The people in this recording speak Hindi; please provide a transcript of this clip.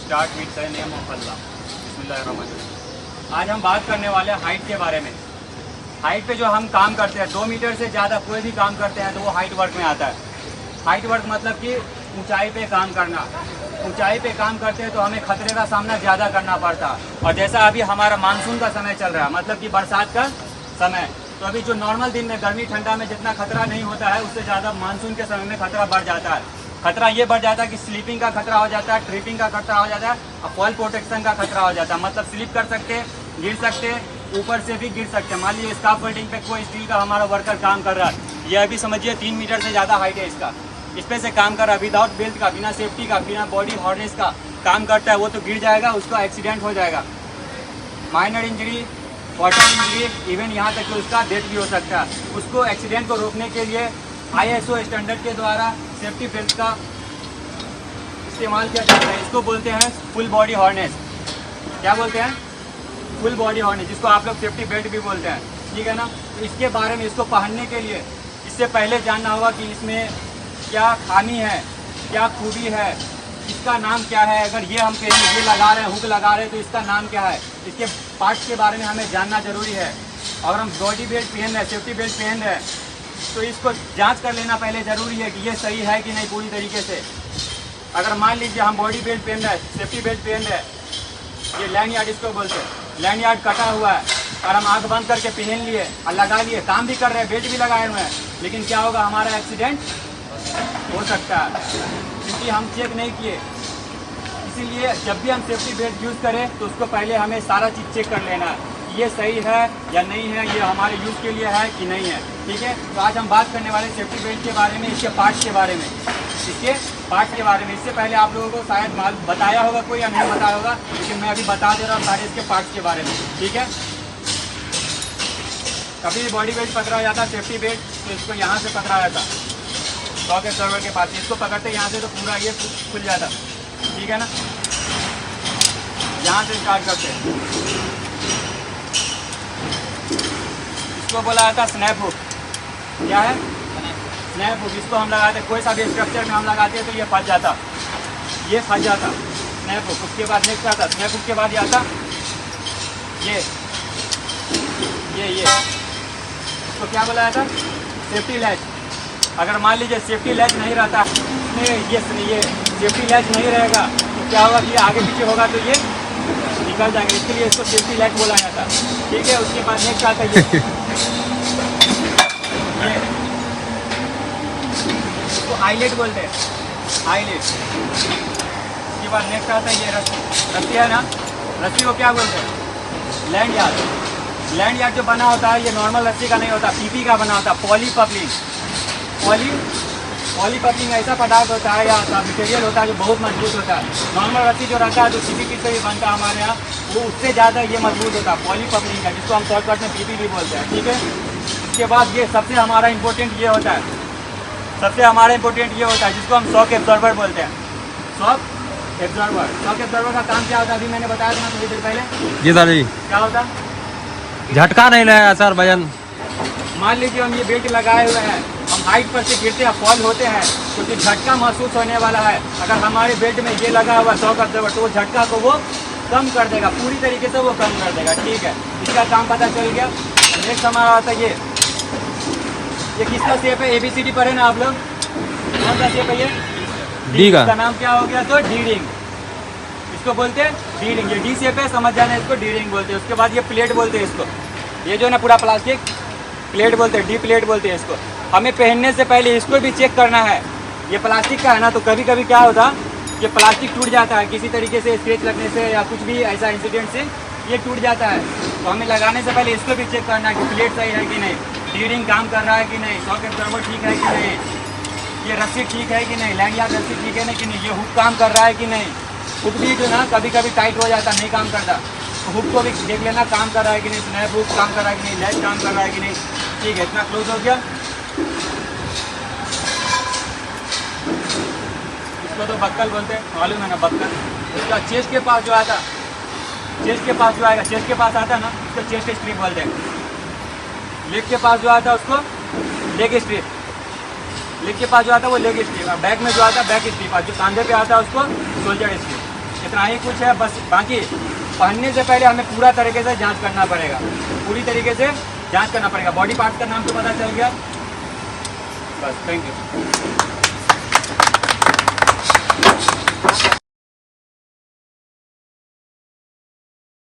Start with the name of Allah. बिस्मिल्लाहिर्रहमानिर्रहीम। आज हम बात करने वाले हैं हाइट के बारे में। हाइट पे जो हम काम करते हैं, 2 मीटर से ज़्यादा कोई भी काम करते हैं तो वो हाइट वर्क में आता है। हाइट वर्क मतलब कि ऊंचाई पे काम करना। ऊंचाई पे काम करते हैं तो हमें खतरे का सामना ज़्यादा करना पड़ता है। और जैसा अभी हमारा मानसून का समय चल रहा है, मतलब कि बरसात का समय, तो अभी जो नॉर्मल दिन में गर्मी ठंडा में जितना खतरा नहीं होता है, उससे ज़्यादा मानसून के समय में खतरा बढ़ जाता है। खतरा ये बढ़ जाता है कि स्लीपिंग का खतरा हो जाता है, ट्रिपिंग का खतरा हो जाता है और फॉल प्रोटेक्शन का खतरा हो जाता है। मतलब स्लिप कर सकते हैं, गिर सकते हैं, ऊपर से भी गिर सकते हैं। मान लीजिए स्काफ फोल्डिंग पे कोई स्टील का हमारा वर्कर काम कर रहा है, ये अभी समझिए 3 मीटर से ज़्यादा हाइट है इसका, इस पे से काम कर रहा है, विदाउट बेल्ट का, बिना सेफ्टी का, बिना बॉडी हार्नेस का काम करता है, वो तो गिर जाएगा, उसका एक्सीडेंट हो जाएगा। Minor injury, water injury, even यहाँ तक कि उसका डेथ भी हो सकता है। उसको एक्सीडेंट को रोकने के लिए ISO स्टैंडर्ड के द्वारा सेफ्टी बेल्ट का इस्तेमाल किया जाता है। इसको बोलते हैं फुल बॉडी हार्नेस। क्या बोलते हैं? फुल बॉडी हार्नेस, जिसको आप लोग सेफ्टी बेल्ट भी बोलते हैं, ठीक है ना। तो इसके बारे में, इसको पहनने के लिए इससे पहले जानना होगा कि इसमें क्या खामी है, क्या खूबी है, इसका नाम क्या है। अगर ये हम कहीं ये लगा रहे हैं, हुक लगा रहे हैं, तो इसका नाम क्या है, इसके पार्ट्स के बारे में हमें जानना जरूरी है। अगर हम बॉडी बेल्ट पहन रहे हैं, सेफ्टी बेल्ट पहन रहे हैं, तो इसको जांच कर लेना पहले ज़रूरी है कि ये सही है कि नहीं पूरी तरीके से। अगर मान लीजिए हम बॉडी बेल्ट पहन रहे हैं, सेफ्टी बेल्ट पहन रहे हैं, ये लैंड यार्ड इसको बोलते हैं, लैंड यार्ड कटा हुआ है और हम आँख बंद करके पहन लिए और लगा लिए, काम भी कर रहे हैं, बेल्ट भी लगाए हुए हैं, लेकिन क्या होगा, हमारा एक्सीडेंट हो सकता है क्योंकि हम चेक नहीं किए। इसीलिए जब भी हम सेफ्टी बेल्ट यूज़ करें तो उसको पहले हमें सारा चीज़ चेक कर लेना है, ये सही है या नहीं है, ये हमारे यूज़ के लिए है कि नहीं है, ठीक है। तो आज हम बात करने वाले सेफ्टी बेल्ट के बारे में, इसके पार्ट्स के बारे में, इसके पार्ट्स के बारे में। इससे पहले आप लोगों को शायद बताया होगा कोई या नहीं बताया होगा, लेकिन मैं अभी बता दे रहा हूँ सारे इसके पार्ट्स के बारे में, ठीक है। कभी भी बॉडी बेल्ट पकड़ा जाता है, सेफ्टी बेल्ट, तो इसको यहाँ से पकड़ा जाता, शॉक एब्जॉर्बर के पास, इसको पकड़ते यहाँ से तो पूरा ये खुल जाता, ठीक है ना। यहाँ से स्टार्ट करते हैं, इसको बोला जाता है स्नैप हुक। क्या है? Snap hook. इसको हम लगाते हैं, कोई सा भी स्ट्रक्चर में हम लगाते हैं तो ये फंस जाता, ये फंस जाता, स्नैप हुक। उसके बाद नेक्स्ट आता स्नैप हुक के बाद ये आता ये इसको क्या बोला जाता? Safety latch. अगर मान लीजिए सेफ्टी लैच नहीं रहता, ये सेफ्टी लैच नहीं रहेगा तो क्या होगा कि आगे पीछे होगा तो ये निकल जाएंगे, इसके लिए इसको सेफ्टी लैच बोला जाता है, ठीक है। उसके बाद नेक्स्ट आता है ये इसको आईलेट बोलते हैं, आईलेट। उसके बाद नेक्स्ट आता है ये रस्सी है ना, रस्सी को क्या बोलते हैं? Land yard. लैंड यार्ड जो बना होता है ये नॉर्मल रस्सी का नहीं होता, PP का बना होता है, पॉलीपपलिन। पॉलीपपलिन ऐसा पदार्थ होता है या मटेरियल होता है जो बहुत मजबूत होता है। नॉर्मल रस्सी जो रहता है जो CPP से भी बनता है हमारे यहाँ, वो उससे ज़्यादा ये मजबूत होता है, पॉलीपपलिन का, जिसको हम शॉर्टकट में PP भी बोलते हैं, ठीक है। उसके बाद ये सबसे हमारा इंपॉर्टेंट ये होता है, जिसको हम शॉक एब्जॉर्बर बोलते हैं, शॉक एब्जॉर्बर। शॉक एब्जॉर्बर का काम क्या होता है, अभी मैंने बताया था ना थोड़ी देर पहले। जी सर जी। क्या होता है? झटका नहीं लगेगा सर, वजन। मान लीजिए हम ये बेल्ट लगाए हुए हैं, हम हाइट पर से गिरते हैं, फॉल होते हैं, तो जो झटका महसूस होने वाला है, अगर हमारे बेल्ट में ये लगा हुआ शॉक एब्जॉर्बर, तो वो झटका को वो कम कर देगा, पूरी तरीके से वो कम कर देगा, ठीक है। इसका काम पता चल गया। नेक्स्ट हमारा आता है ये किसका शेप है? ABCD पर है ना आप लोग, कौन सा शेप है ये? डी का। इसका नाम क्या हो गया? तो डी रिंग, इसको बोलते हैं डी रिंग। ये डी शेप है, समझ जाना, इसको डी रिंग बोलते हैं। उसके बाद ये प्लेट बोलते हैं इसको, ये जो है ना पूरा प्लास्टिक प्लेट बोलते हैं, डी प्लेट बोलते हैं इसको। हमें पहनने से पहले इसको भी चेक करना है, ये प्लास्टिक का है ना, तो कभी कभी क्या होता, ये प्लास्टिक टूट जाता है किसी तरीके से, स्क्रैच लगने से या कुछ भी ऐसा इंसिडेंट से ये टूट जाता है। तो हमें लगाने से पहले इसको भी चेक करना है कि प्लेट सही है कि नहीं, डी रिंग काम कर रहा है कि नहीं, शॉक एब्जॉर्बर ठीक है कि नहीं, ये रस्सी ठीक है कि नहीं, लैंड यार्ड रस्सी ठीक है ना कि नहीं, ये हुक काम कर रहा है कि नहीं। हुक भी जो ना कभी कभी टाइट हो जाता, नहीं काम करता, तो हुक को भी देख लेना काम कर रहा है कि नहीं, स्नैप हुक काम कर रहा है कि नहीं, लैच काम कर रहा है कि नहीं, ठीक है। इतना क्लोज हो गया। इसको तो बक्कल बोलते हैं, मालूम है ना, बक्कल। उसका चेस्ट के पास जो आता, चेस्ट के पास जो आएगा, चेस्ट के पास आता है ना, उसको चेस्ट स्ट्रिप बोलते हैं। लेग के पास जो आता है उसको लेग स्ट्रिप, लेग के पास जो आता है वो लेग स्ट्रिप, और बैक में जो आता है बैक स्ट्रिप, और जो कांधे पे आता है उसको शोल्डर स्ट्रिप। इतना ही कुछ है बस। बाकी पहनने से पहले हमें पूरा तरीके से जांच करना पड़ेगा, पूरी तरीके से जांच करना पड़ेगा। बॉडी पार्ट का नाम तो पता चल गया, बस। Thank you.